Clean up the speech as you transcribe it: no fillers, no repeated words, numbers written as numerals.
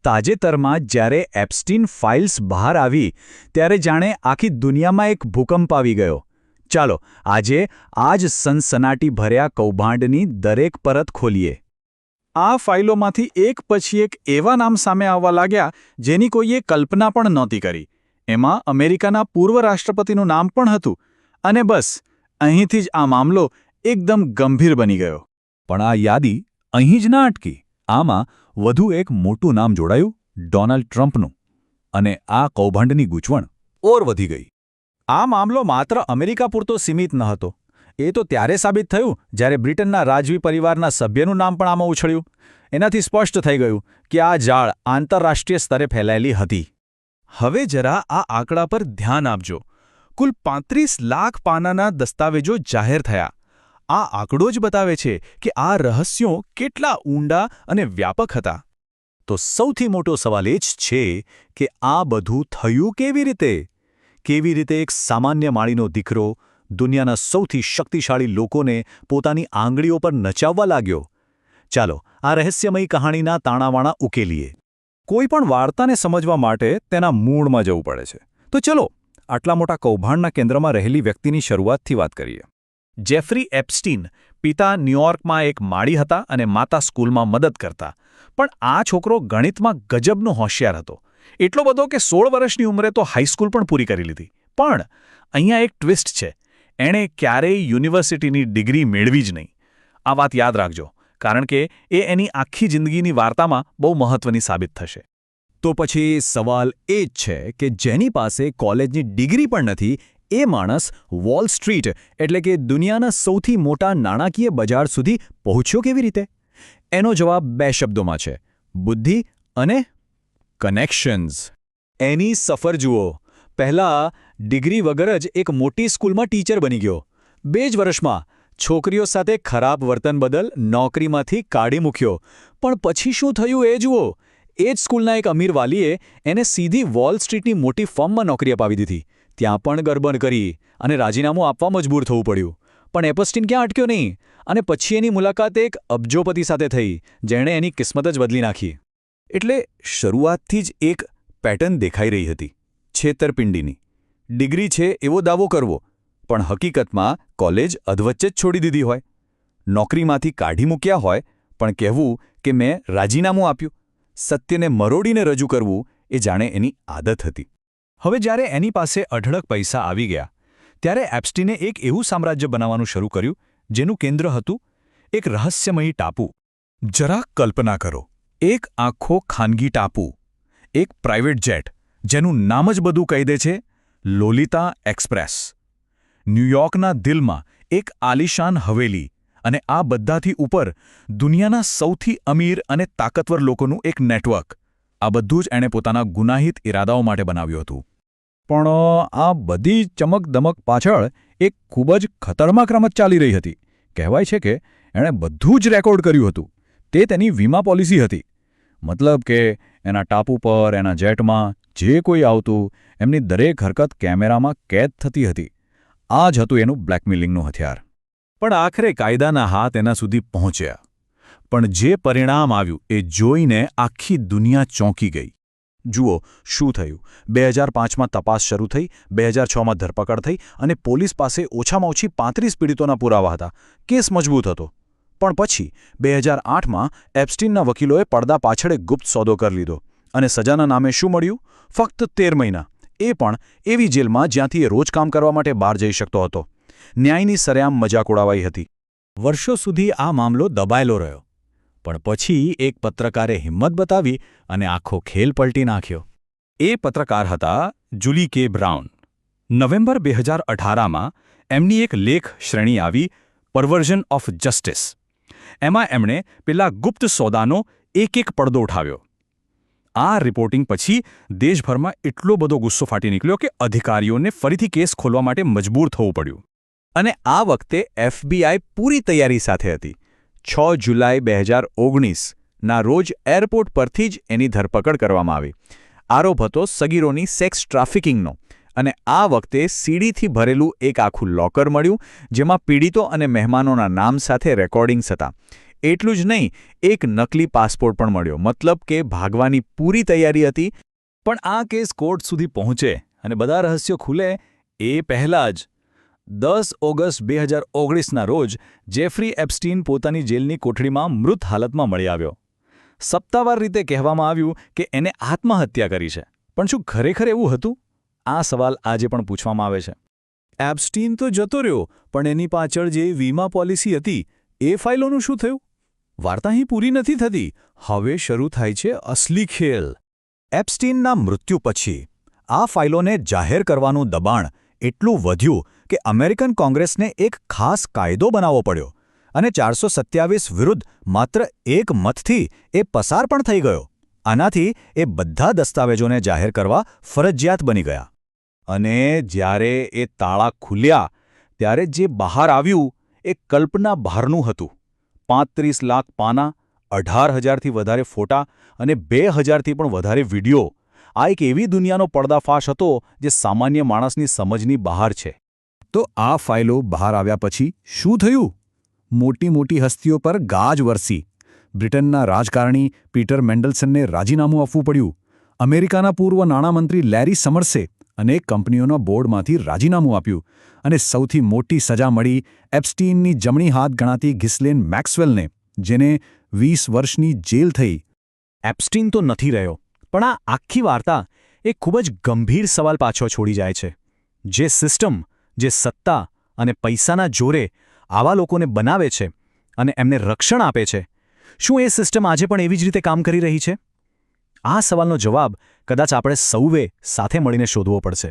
તાજેતરમાં જ્યારે Epstein files બહાર આવી ત્યારે જાણે આખી દુનિયામાં એક ભૂકંપ આવી ગયો. ચાલો આજે આ જ સનસનાટી ભર્યા કૌભાંડની દરેક પરત ખોલીએ. આ ફાઇલોમાંથી એક પછી એક એવા નામ સામે આવવા લાગ્યા જેની કોઈએ કલ્પના પણ નહોતી કરી. એમાં અમેરિકાના પૂર્વ રાષ્ટ્રપતિનું નામ પણ હતું. અને બસ અહીંથી જ આ મામલો એકદમ ગંભીર બની ગયો. પણ આ યાદી અહીં જ ના અટકી. આમાં વધુ એક મોટું નામ જોડાયું, ડોનાલ્ડ ટ્રમ્પનું. અને આ કૌભાંડની ગૂંચવણ ઓર વધી ગઈ. આ મામલો માત્ર અમેરિકા પૂરતો સીમિત ન હતો. એ તો ત્યારે સાબિત થયું જ્યારે બ્રિટનના રાજવી પરિવારના સભ્યનું નામ પણ આમાં ઉછળ્યું. એનાથી સ્પષ્ટ થઈ ગયું કે આ જાળ આંતરરાષ્ટ્રીય સ્તરે ફેલાયેલી હતી. હવે જરા આ આંકડા પર ધ્યાન આપજો. કુલ 35 લાખ પાનાના દસ્તાવેજો જાહેર થયા. આ આંકડો જ બતાવે છે કે આ રહસ્યો કેટલા ઊંડા અને વ્યાપક હતા. તો સૌથી મોટો સવાલ એ જ છે કે આ બધું થયું કેવી રીતે? કેવી રીતે એક સામાન્ય માળીનો દીકરો દુનિયાના સૌથી શક્તિશાળી લોકોને પોતાની આંગળીઓ પર નચાવવા લાગ્યો? ચાલો આ રહસ્યમયી કહાણીના તાણાવાણા ઉકેલીએ. કોઈ પણ વાર્તાને સમજવા માટે તેના મૂળમાં જવું પડે છે. તો ચલો આટલા મોટા કૌભાંડના કેન્દ્રમાં રહેલી વ્યક્તિની શરૂઆતથી વાત કરીએ. જેફરી એપ્સ્ટીન પિતા ન્યૂયોર્કમાં એક માળી હતા અને માતા સ્કૂલમાં મદદ કરતા. પણ આ છોકરો ગણિતમાં ગજબનો હોશિયાર હતો. એટલો બધો કે 16 વર્ષની ઉંમરે તો હાઈસ્કૂલ પણ પૂરી કરી લીધી. પણ અહીંયા એક ટ્વિસ્ટ છે. એણે ક્યારેય યુનિવર્સિટીની ડિગ્રી મેળવી જ નહીં. આ વાત યાદ રાખજો, કારણ કે એ એની આખી જિંદગીની વાર્તામાં બહુ મહત્વની સાબિત થશે. તો પછી સવાલ એ જ છે કે જેની પાસે કોલેજની ડિગ્રી પણ નથી એ માણસ વોલ સ્ટ્રીટ એટલે કે દુનિયાના સૌથી મોટા નાણાકીય બજાર સુધી પહોંચ્યો કેવી રીતે? એનો જવાબ 2 શબ્દોમાં છે: બુદ્ધિ અને કનેક્શન્સ. એની સફર જુઓ. પહેલાં ડિગ્રી વગર જ એક મોટી સ્કૂલમાં ટીચર બની ગયો. 2 જ વર્ષમાં છોકરીઓ સાથે ખરાબ વર્તન બદલ નોકરીમાંથી કાઢી મૂક્યો. પણ પછી શું થયું એ જુઓ. એ જ સ્કૂલના એક અમીર વાલીએ એને સીધી વોલ સ્ટ્રીટની મોટી ફર્મમાં નોકરી અપાવી દીધી. ત્યાં પણ ગરબડ કરી અને રાજીનામું આપવા મજબૂર થવું પડ્યું. પણ એપ્સ્ટીન ક્યાં અટક્યો નહીં. અને પછી એની મુલાકાત એક અબજોપતિ સાથે થઈ, જેણે એની કિસ્મત જ બદલી નાખી. એટલે શરૂઆતથી જ એક પેટર્ન દેખાઈ રહી હતી. છેતરપિંડીની. ડિગ્રી છે એવો દાવો કરવો, પણ હકીકતમાં કોલેજ અધવચ્ચે જ છોડી દીધી હોય. નોકરીમાંથી કાઢી મૂક્યા હોય, પણ કહેવું કે મેં રાજીનામું આપ્યું. સત્યને મરોડીને રજૂ કરવું એ જાણે એની આદત હતી. હવે જ્યારે એની પાસે અઢળક પૈસા આવી ગયા, ત્યારે એપ્સ્ટીને એક એવું સામ્રાજ્ય બનાવવાનું શરૂ કર્યું જેનું કેન્દ્ર હતું એક રહસ્યમયી ટાપુ. જરા કલ્પના કરો, એક આખો ખાનગી ટાપુ, એક પ્રાઇવેટ જેટ જેનું નામ જ બધું કહી દે છે, લોલિતા એક્સપ્રેસ. ન્યૂયોર્કના દિલમાં એક આલિશાન હવેલી, અને આ બધાથી ઉપર દુનિયાના સૌથી અમીર અને તાકતવર લોકોનું એક નેટવર્ક. આ બધું જ એણે પોતાના ગુનાહિત ઇરાદાઓ માટે બનાવ્યું હતું. પણ આ બધી ચમકદમક પાછળ એક ખૂબ જ ખતરનાક રમત ચાલી રહી હતી. કહેવાય છે કે એણે બધું જ રેકોર્ડ કર્યું હતું. તે તેની વીમા પોલિસી હતી. મતલબ કે એના ટાપુ પર, એના જેટમાં જે કોઈ આવતું, એમની દરેક હરકત કેમેરામાં કેદ થતી હતી. આ જ હતું એનું બ્લેકમેલિંગનું હથિયાર. પણ આખરે કાયદાના હાથ એના સુધી પહોંચ્યા. પણ જે પરિણામ આવ્યું એ જોઈને આખી દુનિયા ચોંકી ગઈ. જુઓ શું થયું. 2005માં તપાસ શરૂ થઈ, 2006માં ધરપકડ થઈ અને પોલીસ પાસે ઓછામાં ઓછી 35 પીડિતોના પુરાવા હતા. કેસ મજબૂત હતો. પણ પછી 2008માં એપ્સ્ટીનના વકીલોએ પડદા પાછળ એક ગુપ્ત સોદો કરી લીધો અને સજાના નામે શું મળ્યું? ફક્ત 13 મહિના. એ પણ એવી જેલમાં જ્યાંથી એ રોજ કામ કરવા માટે બહાર જઈ શકતો હતો. ન્યાયની સરેઆમ મજાક ઉડાવાઈ હતી. વર્ષો સુધી આ મામલો દબાયેલો રહ્યો. પણ પછી એક પત્રકારે હિંમત બતાવી અને આખો ખેલ પલટી નાખ્યો. એ પત્રકાર હતા જુલી કે બ્રાઉન. નવેમ્બર 2018માં એમની એક લેખ શ્રેણી આવી, પરવર્ઝન ઓફ જસ્ટિસ. એમાં એમણે પેલા ગુપ્ત સોદાનો એક પડદો ઉઠાવ્યો. આ રિપોર્ટિંગ પછી દેશભરમાં એટલો બધો ગુસ્સો ફાટી નીકળ્યો કે અધિકારીઓને ફરીથી કેસ ખોલવા માટે મજબૂર થવું પડ્યું. અને આ વખતે FBI પૂરી તૈયારી સાથે હતી. 6 જુલાઈ 2019ના રોજ એરપોર્ટ પરથી જ એની ધરપકડ કરવામાં આવી. આરોપ હતો સગીરોની સેક્સ ટ્રાફિકિંગનો. અને આ વખતે સીડીથી ભરેલું એક આખું લોકર મળ્યું, જેમાં પીડિતો અને મહેમાનોના નામ સાથે રેકોર્ડિંગ્સ હતા. એટલું જ નહીં, એક નકલી પાસપોર્ટ પણ મળ્યો, મતલબ કે ભાગવાની પૂરી તૈયારી હતી. પણ આ કેસ કોર્ટ સુધી પહોંચે અને બધા રહસ્યો ખુલે એ પહેલાં જ 10 ઓગસ્ટ 2019ના રોજ જેફરી એપ્સ્ટીન પોતાની જેલની કોઠડીમાં મૃત હાલતમાં મળી આવ્યો. સત્તાવાર રીતે કહેવામાં આવ્યું કે એને આત્મહત્યા કરી છે. પણ શું ખરેખર એવું હતું? આ સવાલ આજે પણ પૂછવામાં આવે છે. એપ્સ્ટીન તો જતો રહ્યો, પણ એની પાછળ જે વીમા પોલિસી હતી એ ફાઇલોનું શું થયું? વાર્તા અહીં પૂરી નથી થતી. હવે શરૂ થાય છે અસલી ખેલ. એપ્સ્ટીનના મૃત્યુ પછી આ ફાઇલોને જાહેર કરવાનું દબાણ એટલું વધ્યું કે અમેરિકન કોંગ્રેસને એક ખાસ કાયદો બનાવવો પડ્યો અને 427 વિરુદ્ધ માત્ર એક મતથી એ પસાર પણ થઈ ગયો. આનાથી એ બધા દસ્તાવેજોને જાહેર કરવા ફરજિયાત બની ગયા. અને જ્યારે એ તાળા ખુલ્યા ત્યારે જે બહાર આવ્યું એ કલ્પના બહારનું હતું. 35 લાખ પાના, 18,000થી વધારે ફોટા અને 2,000થી પણ વધારે વિડીયો. આ એક એવી દુનિયાનો પર્દાફાશ હતો જે સામાન્ય માણસની સમજની બહાર છે. તો આ ફાઇલો બહાર આવ્યા પછી શું થયું? મોટી મોટી હસ્તીઓ પર ગાજ વરસી. બ્રિટનના રાજકારણી પીટર મેન્ડલસનને રાજીનામું આપવું પડ્યું. અમેરિકાના પૂર્વ નાણામંત્રી લેરી સમર્સે અનેક કંપનીઓના બોર્ડમાંથી રાજીનામું આપ્યું. અને સૌથી મોટી સજા મળી એપ્સ્ટીનની જમણી હાથ ગણાતી ઘિસ્લેન મેક્સવેલને, જેને 20 વર્ષની જેલ થઈ. એપ્સ્ટીન તો નથી રહ્યો, પણ આ આખી વાર્તા એક ખૂબ જ ગંભીર સવાલ પાછો છોડી જાય છે. જે સિસ્ટમ, જે સત્તા અને પૈસાના જોરે આવા લોકોને બનાવે છે અને એમને રક્ષણ આપે છે, શું એ સિસ્ટમ આજે પણ એવી જ રીતે કામ કરી રહી છે? આ સવાલનો જવાબ કદાચ આપણે સૌએ સાથે મળીને શોધવો પડશે.